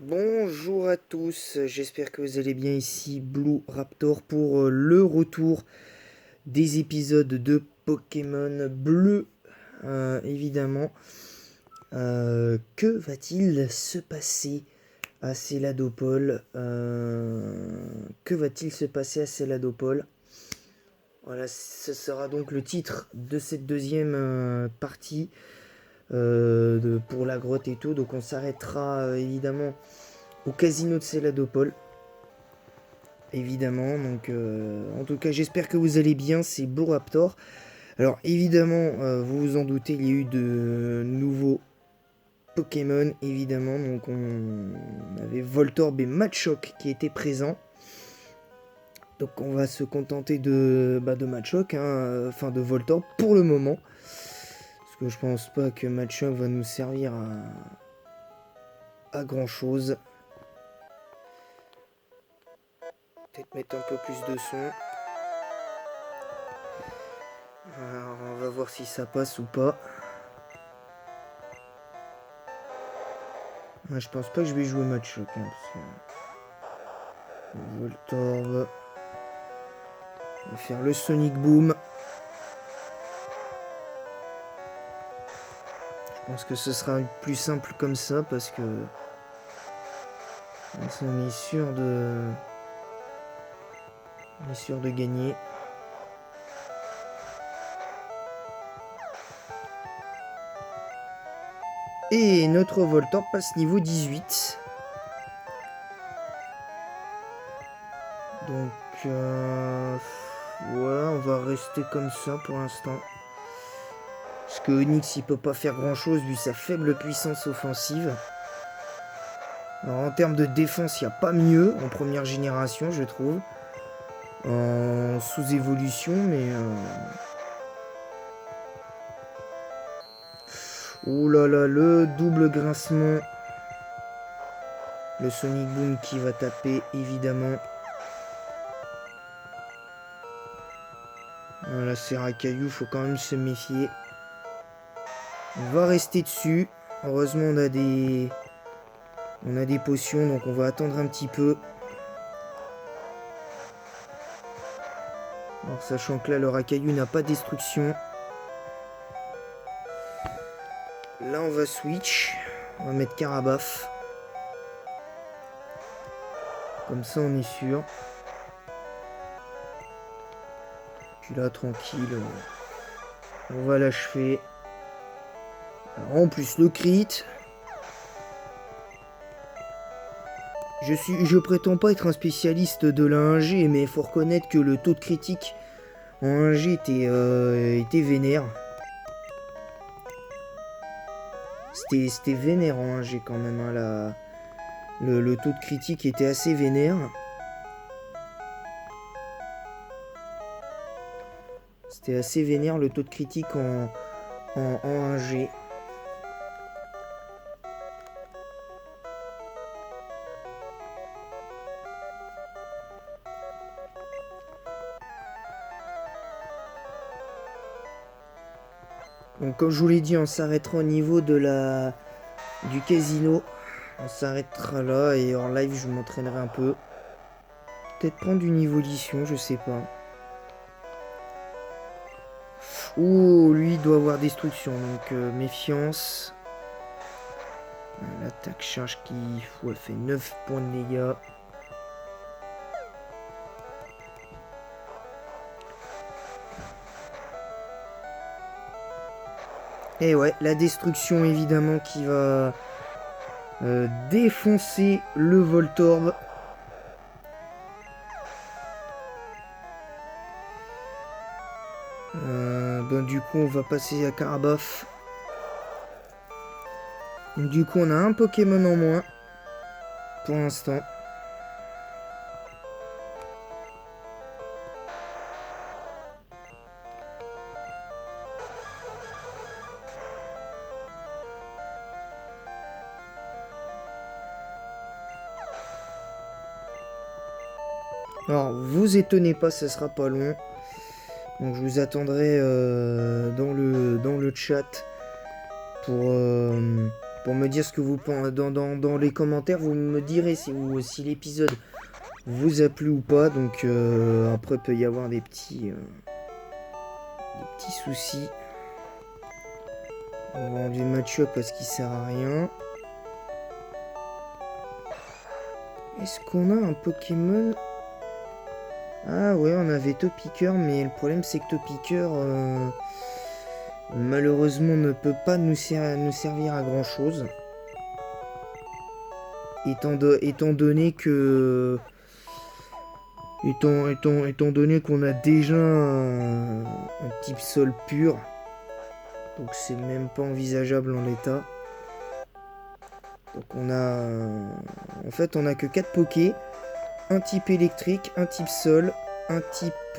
Bonjour à tous, j'espère que vous allez bien ici, Blue Raptor pour le retour des épisodes de Pokémon Bleu, évidemment. Que va-t-il se passer à Céladopole Que va-t-il se passer à Céladopole? Voilà, ce sera donc le titre de cette deuxième partie pour la grotte et tout. Donc on s'arrêtera évidemment au casino de Céladopole. Évidemment, donc en tout cas j'espère que vous allez bien, c'est Blue Raptor. Alors évidemment, vous vous en doutez, il y a eu de nouveaux Pokémon, évidemment. Donc on avait Voltorb et Machoke qui étaient présents. Donc on va se contenter de Machoke, enfin de Voltorb pour le moment. Parce que je pense pas que Machoke va nous servir à grand chose. Peut-être mettre un peu plus de son. Alors, on va voir si ça passe ou pas. Je pense pas que je vais jouer Machoke. Voltorb. On va faire le Sonic Boom. Je pense que ce sera plus simple comme ça parce que on est sûr de gagner. Et notre Voltorb passe niveau 18. Donc ouais, on va rester comme ça pour l'instant. Parce que Onix il peut pas faire grand chose vu sa faible puissance offensive. Alors en termes de défense, il n'y a pas mieux en première génération, je trouve. En sous-évolution, mais... Oh là là, le double grincement. Le Sonic Boom qui va taper, évidemment. Voilà, c'est Racaillou, faut quand même se méfier. On va rester dessus. Heureusement, on a des potions, donc on va attendre un petit peu. Alors, sachant que là, le Racaillou n'a pas de destruction. Là, on va switch. On va mettre Carabaf. Comme ça, on est sûr. Puis là, tranquille. On va l'achever. En plus, le crit. Je prétends pas être un spécialiste de la 1G, mais il faut reconnaître que le taux de critique en 1G était vénère. C'était vénère en 1G quand même. Le taux de critique était assez vénère. C'était assez vénère le taux de critique en 1G. Donc comme je vous l'ai dit, on s'arrêtera au niveau du casino. On s'arrêtera là et en live je m'entraînerai un peu. Peut-être prendre une évolution, je sais pas. Oh, lui il doit avoir destruction, donc méfiance. L'attaque charge elle fait 9 points de dégâts. Et ouais, la destruction évidemment qui va défoncer le Voltorb. Du coup, on va passer à Carabaf. Donc, du coup, on a un Pokémon en moins pour l'instant. Alors, vous étonnez pas, ça sera pas long. Donc, je vous attendrai dans le chat pour pour me dire ce que vous pensez. Dans les commentaires, vous me direz si l'épisode vous a plu ou pas. Donc après, il peut y avoir des petits soucis. On va enlever Match-Up parce qu'il sert à rien. Est-ce qu'on a un Pokémon? Ah ouais, on avait Topiqueur, mais le problème c'est que Topiqueur malheureusement ne peut pas nous servir à grand chose. Étant donné que étant donné qu'on a déjà un type sol pur, donc c'est même pas envisageable en l'état. Donc on a que 4 Poké, un type électrique, un type sol, un type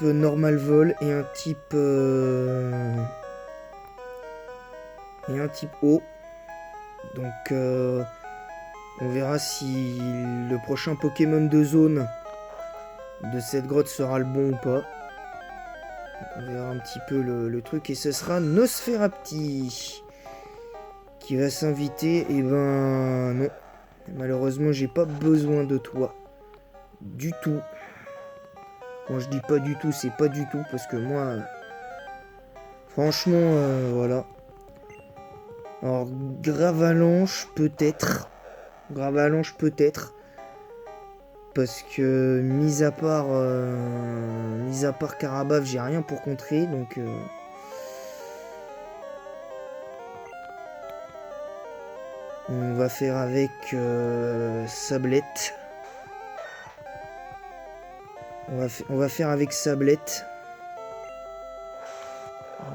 normal vol et un type eau. Donc on verra si le prochain Pokémon de zone de cette grotte sera le bon ou pas. Donc on verra un petit peu le truc et ce sera Nosferapti qui va s'inviter. Et ben non, malheureusement j'ai pas besoin de toi du tout. Quand je dis pas du tout, c'est pas du tout parce que moi franchement voilà. Alors Gravalanche peut-être parce que mis à part Karabaf, j'ai rien pour contrer, donc on va faire avec Sablette. On va faire avec Sablette.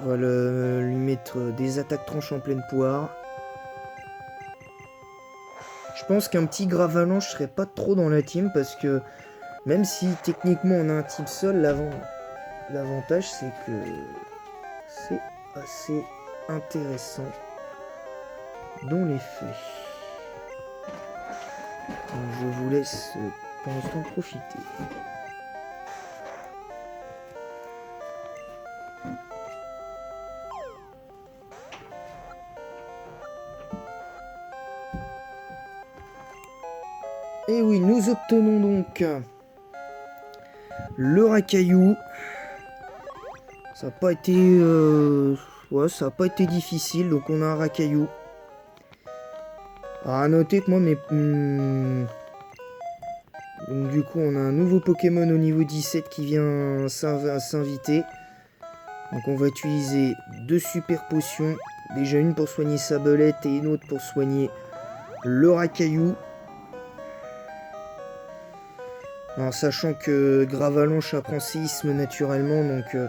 On va lui mettre des attaques tranches en pleine poire. Je pense qu'un petit Gravalanche serait pas trop dans la team parce que même si techniquement on a un type sol, l'avantage c'est que c'est assez intéressant dans les faits. Donc je vous laisse pour l'instant profiter. Et oui, nous obtenons donc le Racaillou. Ça n'a pas été difficile, donc on a un Racaillou. Alors à noter que moi donc du coup on a un nouveau Pokémon au niveau 17 qui vient s'inviter. Donc on va utiliser 2 super potions. Déjà une pour soigner Sablette et une autre pour soigner le Racaillou. Alors, sachant que Gravalanche apprend séisme naturellement, donc il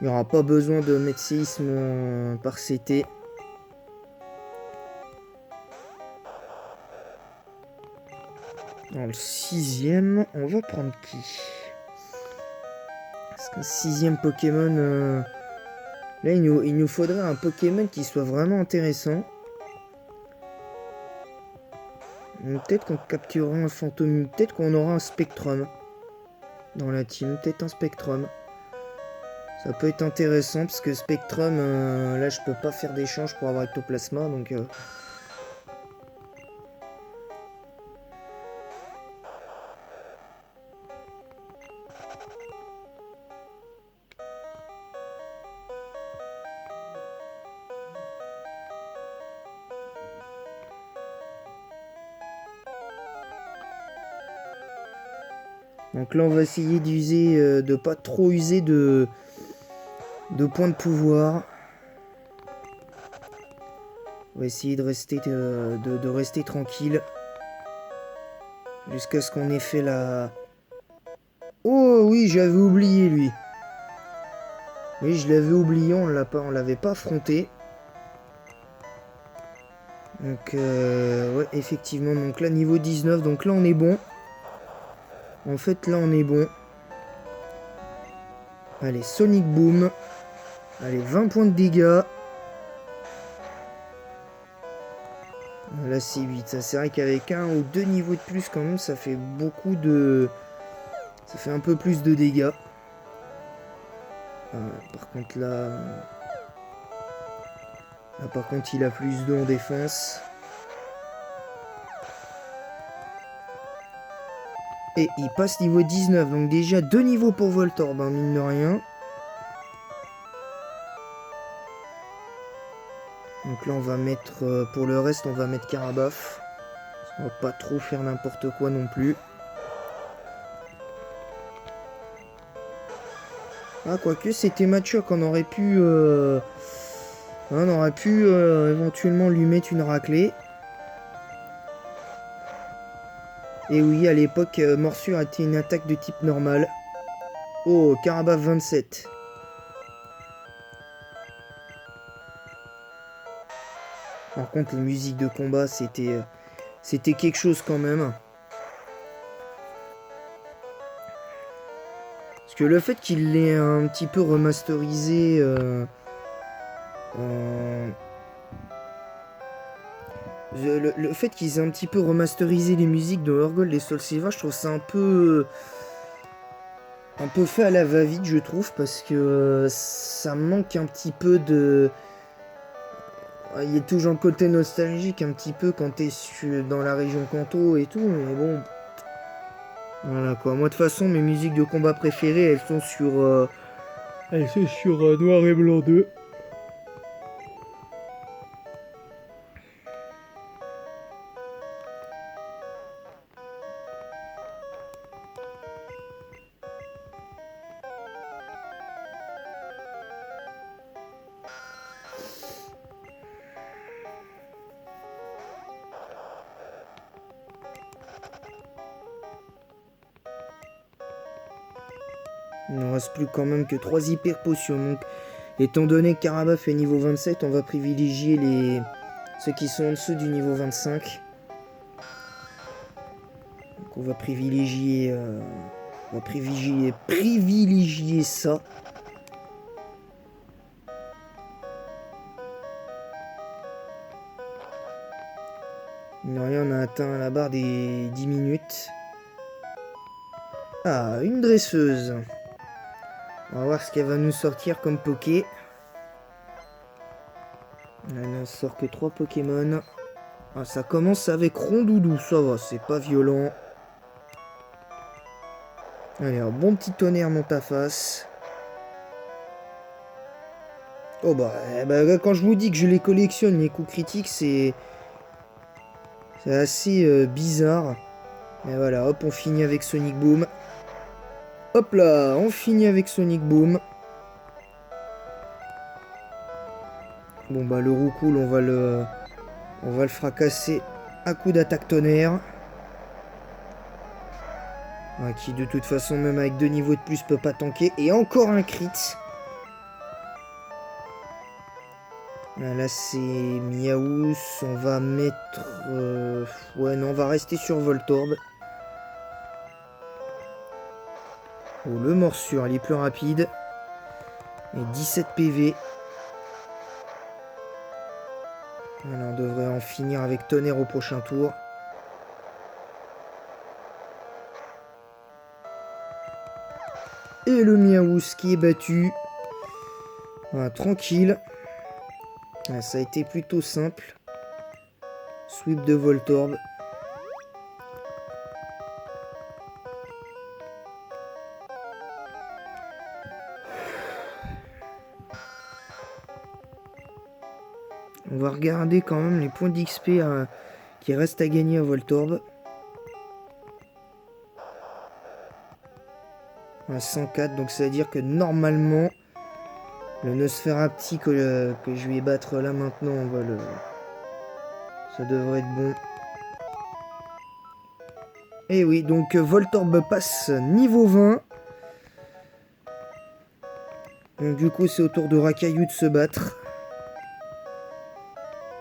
n'y aura pas besoin de mettre séisme par CT. Dans le 6ème, on va prendre qui? Parce qu'un 6ème Pokémon... là, il nous faudrait un Pokémon qui soit vraiment intéressant. Peut-être qu'on capturera un fantôme, peut-être qu'on aura un Spectrum dans la team, peut-être un Spectrum. Ça peut être intéressant parce que Spectrum, là je peux pas faire d'échange pour avoir Ectoplasma, donc... Donc là on va essayer d'user, de pas trop user de points de pouvoir. On va essayer de rester, de rester tranquille. Jusqu'à ce qu'on ait fait la... Oh oui, j'avais oublié lui. Oui, je l'avais oublié, on l'avait pas affronté. Donc ouais, effectivement, donc là niveau 19, donc là on est bon. En fait là on est bon. Allez, Sonic Boom. Allez, 20 points de dégâts. Là c'est 8. Ça c'est vrai qu'avec 1 ou 2 niveaux de plus quand même, ça fait beaucoup de... Ça fait un peu plus de dégâts. Par contre là... Par contre, il a plus 2 en défense. Et il passe niveau 19. Donc déjà 2 niveaux pour Voltorb, hein, mine de rien. Donc là, on va mettre... pour le reste, on va mettre Karabaf. On va pas trop faire n'importe quoi non plus. Ah, quoique, c'était mature qu'on aurait pu... on aurait pu éventuellement lui mettre une raclée. Et oui, à l'époque, Morsure était une attaque de type normal. Oh, Karabaf 27. Par contre, les musiques de combat, c'était quelque chose quand même. Parce que le fait qu'il l'ait un petit peu remasterisé... le fait qu'ils aient un petit peu remasterisé les musiques de Heart et Soul Silver, je trouve ça un peu fait à la va-vite, je trouve, parce que ça manque un petit peu de... Il y a toujours le côté nostalgique un petit peu quand t'es dans la région Kanto et tout, mais bon... Voilà quoi, moi de toute façon mes musiques de combat préférées, elles sont sur... Noir et Blanc 2. Il ne reste plus quand même que 3 hyper potions. Donc, étant donné que Karabaf est niveau 27, on va privilégier ceux qui sont en dessous du niveau 25. Donc on va privilégier, privilégier ça. Rien, on a atteint la barre des 10 minutes. Ah, une dresseuse. On va voir ce qu'elle va nous sortir comme Poké. Elle ne sort que 3 Pokémon. Ah, ça commence avec Rondoudou, ça va, c'est pas violent. Allez, un bon petit tonnerre dans ta face. Oh bah, quand je vous dis que je les collectionne, les coups critiques, c'est assez bizarre. Et voilà, hop, on finit avec Sonic Boom. Hop là, on finit avec Sonic Boom. Bon bah le Roucoule, on va le fracasser à coup d'attaque tonnerre. Ouais, qui de toute façon, même avec 2 niveaux de plus, peut pas tanker. Et encore un crit. Là c'est Miaous. On va mettre... ouais non, on va rester sur Voltorb. Oh, le Morsure, elle est plus rapide. Et 17 PV. Voilà, on devrait en finir avec Tonnerre au prochain tour. Et le Miaous qui est battu. Voilà, tranquille. Voilà, ça a été plutôt simple. Sweep de Voltorb. On va regarder quand même les points d'XP qui restent à gagner à Voltorb. À 104, donc ça veut dire que normalement, le Nosferapti que je vais battre là maintenant, ça devrait être bon. Et oui, donc Voltorb passe niveau 20. Donc du coup, c'est au tour de Rakayu de se battre.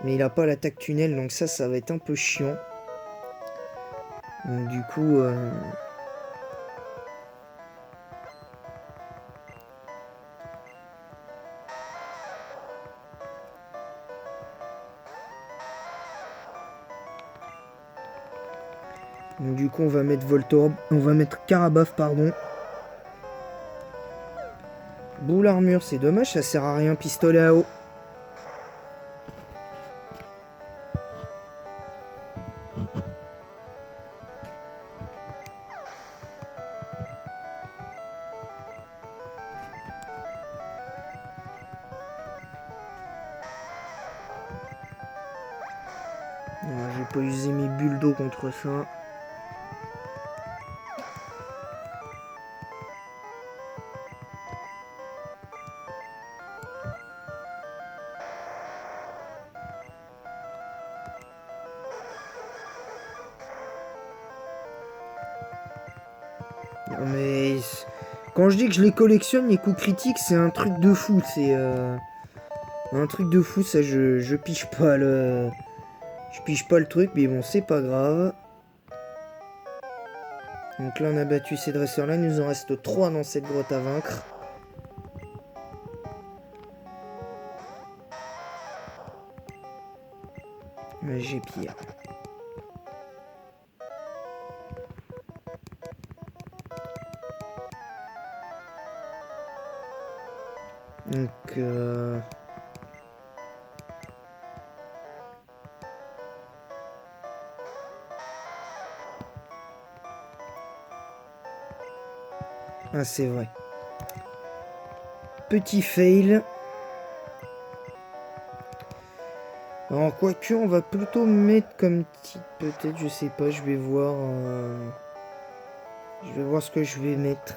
Mais il a pas l'attaque tunnel, donc ça va être un peu chiant. Donc du coup... Donc du coup on va mettre Voltorb, on va mettre Karabaf pardon. Boule armure, c'est dommage, ça sert à rien, pistolet à eau. J'ai pas usé mes bulles d'eau contre ça. Non mais... Quand je dis que je les collectionne, les coups critiques, c'est un truc de fou. C'est un truc de fou, ça je pige pas le... Je pige pas le truc, mais bon, c'est pas grave. Donc là, on a battu ces dresseurs-là. Il nous en reste 3 dans cette grotte à vaincre. Mais j'ai pire. Donc... Ah, c'est vrai. Petit fail. Alors, quoique, on va plutôt mettre comme titre, peut-être, je sais pas, je vais voir... Je vais voir ce que je vais mettre.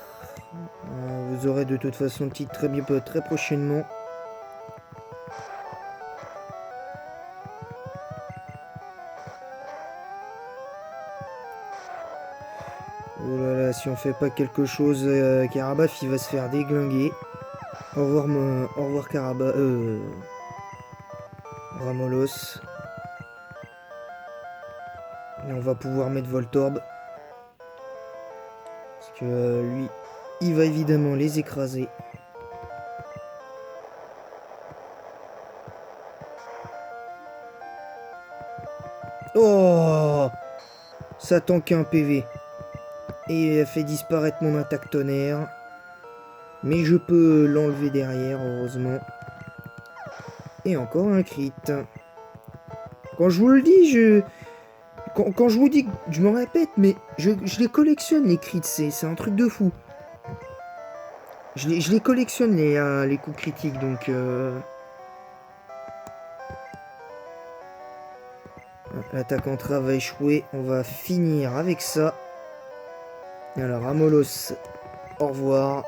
Vous aurez de toute façon le titre très prochainement. Oh là là, si on fait pas quelque chose, Karabaf il va se faire déglinguer. Au revoir Karabaf, Ramolos. Et on va pouvoir mettre Voltorb. Parce que lui, il va évidemment les écraser. Oh, ça tank un PV. Et a fait disparaître mon attaque tonnerre. Mais je peux l'enlever derrière, heureusement. Et encore un crit. Quand je vous le dis, quand je vous dis, je me répète, mais je les collectionne les crits, c'est un truc de fou. Je les collectionne les coups critiques, donc... L'attaque en trave va échouer, on va finir avec ça. Alors, Amolos, au revoir.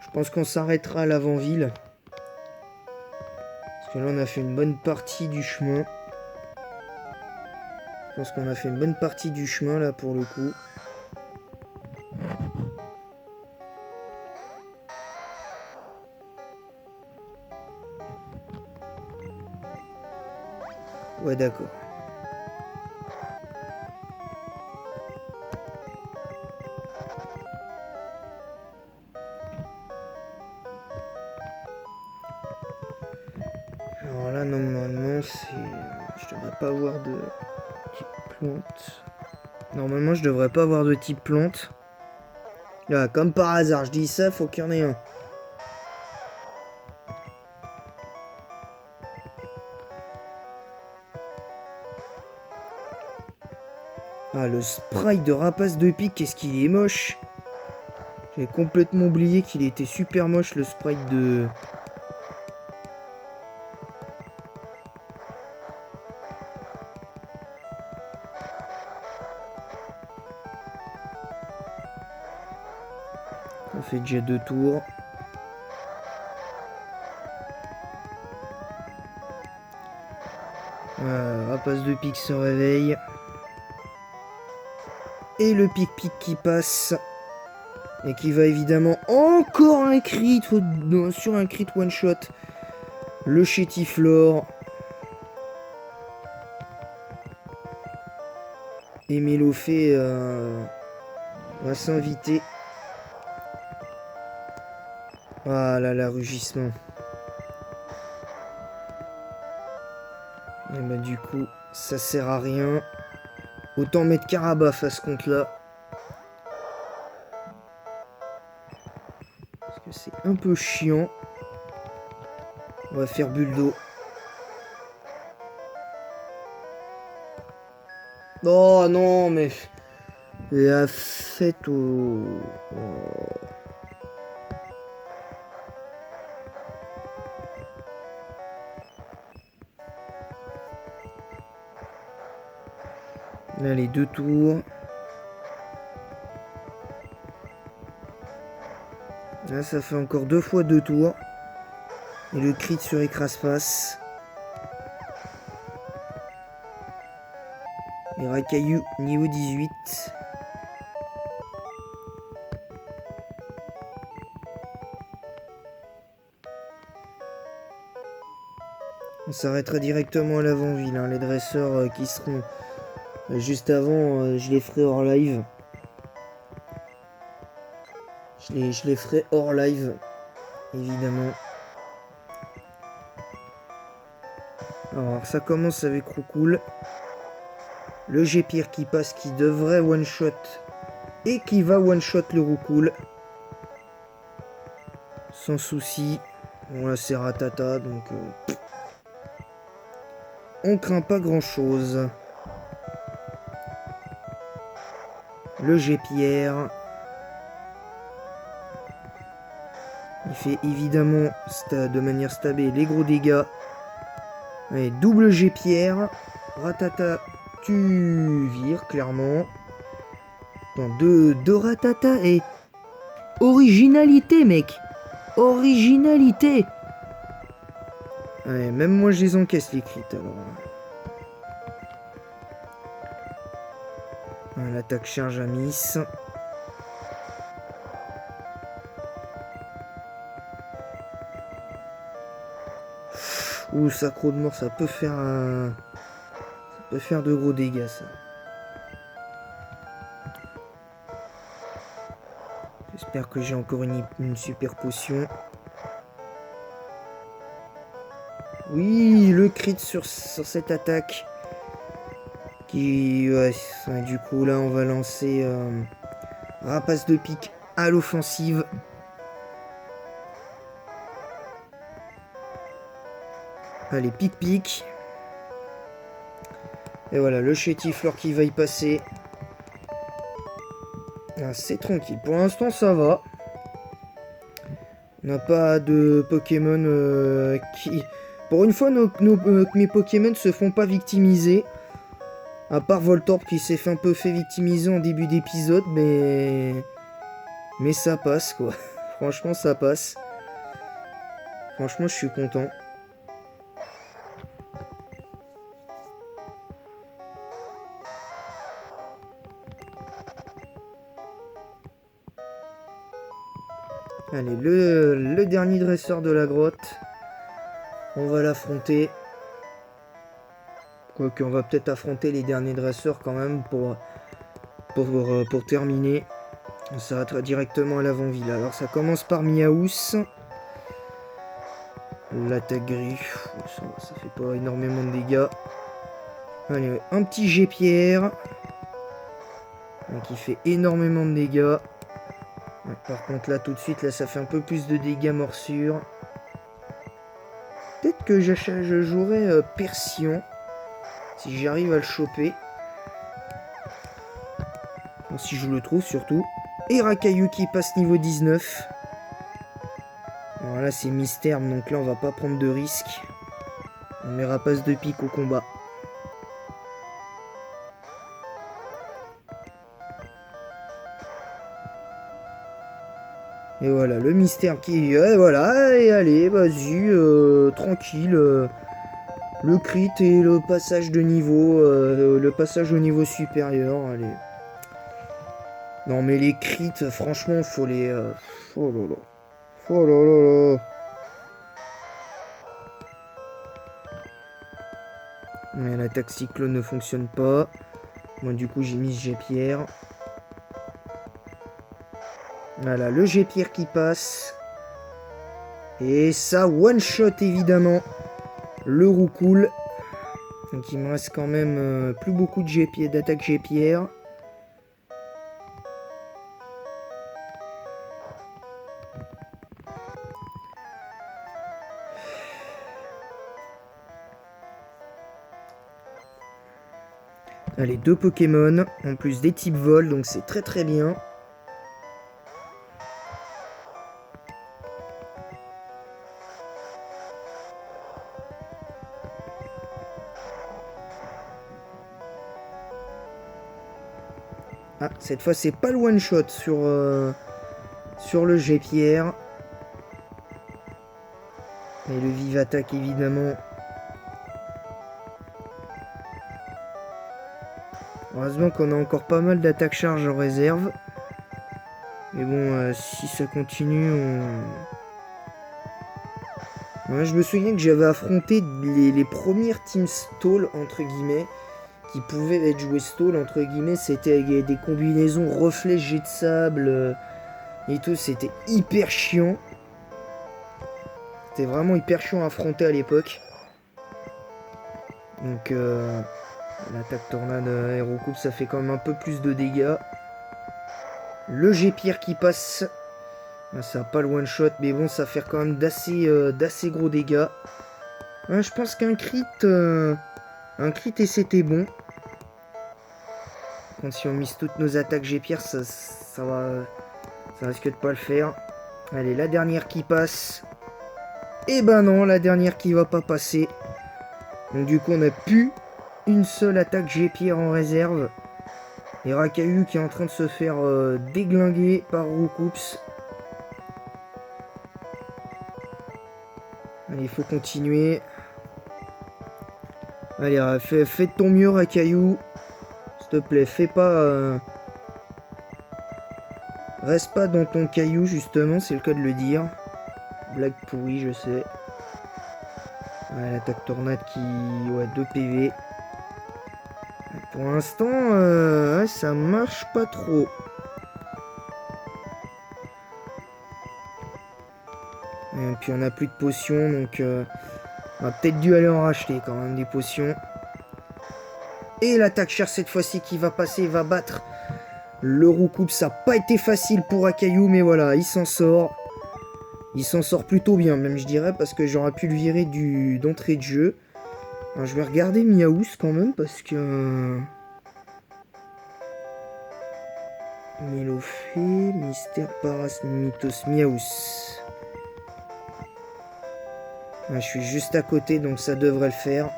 Je pense qu'on s'arrêtera à l'avant-ville. Parce que là, on a fait une bonne partie du chemin. Je pense qu'on a fait une bonne partie du chemin, là, pour le coup. Ouais, d'accord. Alors là, normalement, je devrais pas avoir de type plante. Normalement, je devrais pas avoir de type plante. Là, comme par hasard, je dis ça, faut qu'il y en ait un. Ah, le sprite de Rapace de Pique, qu'est-ce qu'il est moche. J'avais complètement oublié qu'il était super moche, le sprite de... On fait déjà 2 tours. Rapace de Pique se réveille. Et le pic-pic qui passe. Et qui va évidemment encore un crit sur un crit one shot. Le chétiflore. Et Mélofée va s'inviter. Ah là là, rugissement. Et bah du coup, ça sert à rien. Autant mettre Karabaf à ce compte-là. Parce que c'est un peu chiant. On va faire bulle d'eau. Oh non, mais... La fête au... Allez, 2 tours. Là, ça fait encore 2 fois 2 tours. Et le crit sur écrase-passe. Et Rakayu, niveau 18. On s'arrêtera directement à l'avant-ville. Hein. Les dresseurs qui seront juste avant, je les ferai hors live. Je les ferai hors live, évidemment. Alors ça commence avec Roucoule. Le Gépir qui passe, qui devrait one-shot. Et qui va one-shot le Roucoule. Sans souci. Bon là c'est Ratata, donc... on craint pas grand-chose. Le Gépierre. Il fait évidemment de manière stabée les gros dégâts. Allez, double Gépierre. Ratata, tu vires clairement. Attends, deux Ratata et... originalité, mec. Originalité. Ouais, même moi je les encaisse les crits alors. Ouais, l'attaque charge à miss. Ouh, sacro de mort, ça peut faire un... ça peut faire de gros dégâts ça. J'espère que j'ai encore une super potion. Oui, le crit sur cette attaque. Qui... ouais, du coup là on va lancer rapace de pique à l'offensive. Allez, pique-pique. Et voilà, le chétifleur qui va y passer. Ah, c'est tranquille. Pour l'instant, ça va. On n'a pas de Pokémon qui... Pour une fois, mes Pokémon se font pas victimiser. À part Voltorb qui s'est fait un peu victimiser en début d'épisode, mais... mais ça passe, quoi. Franchement, ça passe. Franchement, je suis content. Allez, le dernier dresseur de la grotte. On va l'affronter. Quoique, on va peut-être affronter les derniers dresseurs quand même pour terminer. On s'arrêtera directement à l'avant-ville. Alors, ça commence par Miaous. L'attaque griffe. Ça fait pas énormément de dégâts. Allez, un petit Gépierre. Qui fait énormément de dégâts. Ouais, par contre, là, tout de suite, là, ça fait un peu plus de dégâts morsure. Peut-être que je jouerai Persion. Si j'arrive à le choper. Bon, si je le trouve, surtout. Et Rakayu qui passe niveau 19. Alors là, c'est mystère, donc là, on va pas prendre de risques. On met rapace de pique au combat. Et voilà, le mystère qui... voilà, et allez, vas-y, tranquille. Le crit et le passage de niveau, le passage au niveau supérieur, allez. Non mais les crits, franchement, faut les... oh là là. Oh là là là. Mais l'attaque cyclone ne fonctionne pas. Moi du coup j'ai mis ce Gépierre. Voilà, le Gépierre qui passe. Et ça one-shot évidemment le Roucoule. Donc il me reste quand même plus beaucoup de Gépierre, d'attaque Gépierre. Allez, 2 Pokémon, en plus des types vol, donc c'est très très bien. Ah, cette fois, c'est pas le one-shot sur le J-Pierre. Et le vive attaque, évidemment. Heureusement qu'on a encore pas mal d'attaques charge en réserve. Mais bon, si ça continue, Ouais, je me souviens que j'avais affronté les premières teams stall, entre guillemets, qui pouvaient être jouées stall, entre guillemets. C'était des combinaisons reflets, jet de sable et tout. C'était hyper chiant. C'était vraiment hyper chiant à affronter à l'époque. Donc, l'attaque tornade Aérocoupe, ça fait quand même un peu plus de dégâts. Le J-Pierre qui passe. Ça n'a pas le one shot, mais bon, ça fait quand même d'assez gros dégâts. Je pense qu'un crit et c'était bon. Quand si on mise toutes nos attaques J-Pierre, ça risque de pas le faire. Allez, la dernière qui passe. Et ben non, la dernière qui va pas passer. Donc du coup, on n'a plus une seule attaque J-Pierre en réserve. Et Rakayu qui est en train de se faire déglinguer par Roucoups. Allez, il faut continuer. Allez, fais de ton mieux, Rakayu. S'il te plaît, fais pas... Reste pas dans ton caillou, justement, c'est le cas de le dire. Blague pourrie, je sais. Ouais, l'attaque tornade qui... Ouais, 2 PV. Pour l'instant, ouais, ça marche pas trop. Et puis on a plus de potions, donc... on a peut-être dû aller en racheter quand même des potions. Et l'attaque chère cette fois-ci qui va passer, va battre le Roucoups. Ça n'a pas été facile pour Rakayu, mais voilà, il s'en sort. Il s'en sort plutôt bien, même je dirais, parce que j'aurais pu le virer d'entrée de jeu. Alors, je vais regarder Miaous quand même, parce que... Mélophée, Mystère Parasmythos, Miaous. Je suis juste à côté, donc ça devrait le faire.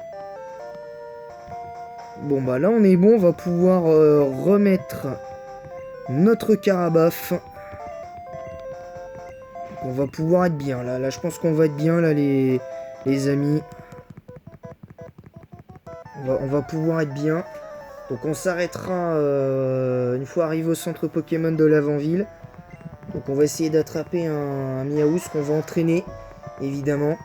Bon bah là on est bon, on va pouvoir remettre notre Carabaf. On va pouvoir être bien là. Là je pense qu'on va être bien là les amis. On va pouvoir être bien. Donc on s'arrêtera une fois arrivé au centre Pokémon de l'Avant-Ville. Donc on va essayer d'attraper un Miaous qu'on va entraîner, évidemment.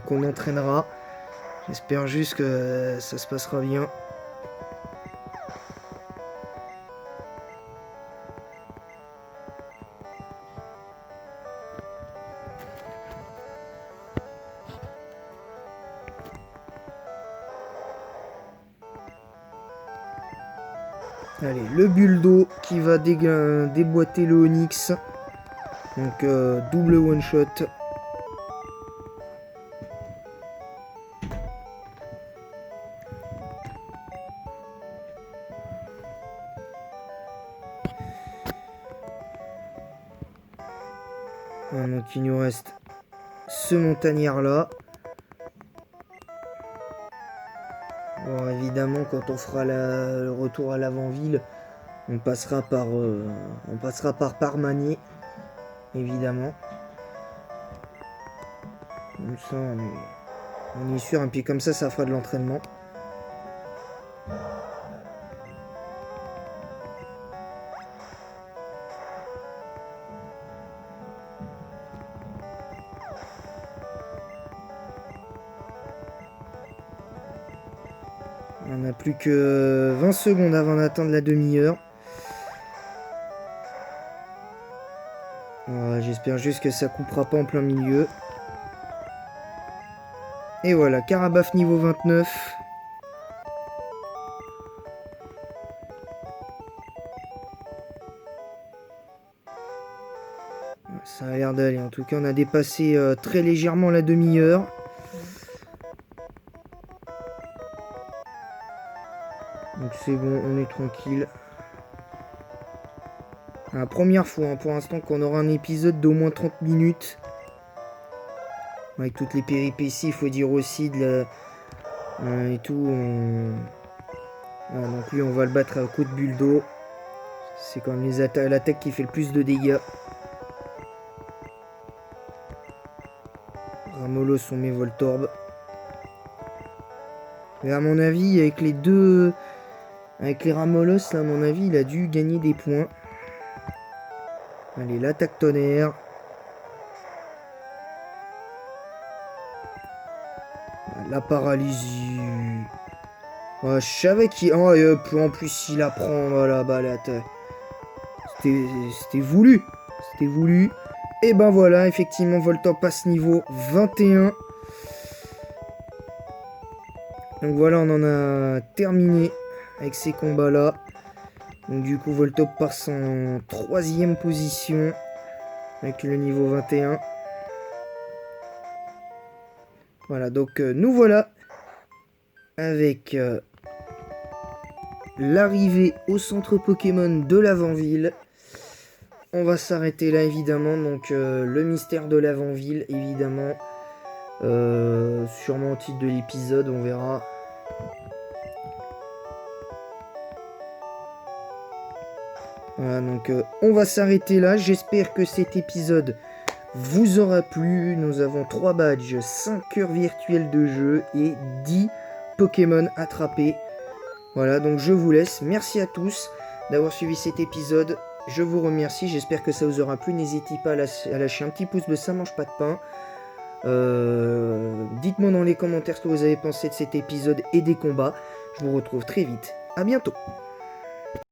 Qu'on entraînera. J'espère juste que ça se passera bien. Allez, le Buldo qui va déboîter le Onix. Donc double one shot. Donc il nous reste ce montagnard là. Bon, évidemment quand on fera le retour à l'Avant-Ville, on passera par Parmanier, évidemment. Comme ça on est sûr, et puis comme ça fera de l'entraînement. On n'a plus que 20 secondes avant d'atteindre la demi-heure. J'espère juste que ça coupera pas en plein milieu. Et voilà, Carabaf niveau 29. Ça a l'air d'aller. En tout cas, on a dépassé très légèrement la demi-heure. Donc c'est bon, on est tranquille. La première fois, hein, pour l'instant, qu'on aura un épisode d'au moins 30 minutes. Avec toutes les péripéties, il faut dire aussi et tout. Voilà, donc lui on va le battre à coup de bulle d'eau. C'est quand même l'attaque qui fait le plus de dégâts. Ramolos on met Voltorb. Et à mon avis avec les deux... Avec les Ramolos là à mon avis il a dû gagner des points. Allez, l'attaque tonnerre. La paralysie. Oh, je savais qu'il... Oh, en plus, il apprend. Voilà, bah là, c'était voulu. C'était voulu. Et ben voilà, effectivement, Voltorb passe niveau 21. Donc voilà, on en a terminé avec ces combats-là. Donc du coup, Voltorb passe en 3ème position avec le niveau 21. Voilà, donc nous voilà avec l'arrivée au centre Pokémon de l'Avant-Ville. On va s'arrêter là évidemment, donc le mystère de l'Avant-Ville évidemment. Sûrement au titre de l'épisode, on verra. Voilà, donc on va s'arrêter là. J'espère que cet épisode vous aura plu. Nous avons 3 badges, 5 heures virtuelles de jeu et 10 Pokémon attrapés. Voilà, donc je vous laisse. Merci à tous d'avoir suivi cet épisode. Je vous remercie, j'espère que ça vous aura plu. N'hésitez pas à lâcher un petit pouce bleu, ça mange pas de pain. Dites-moi dans les commentaires ce que vous avez pensé de cet épisode et des combats. Je vous retrouve très vite. À bientôt.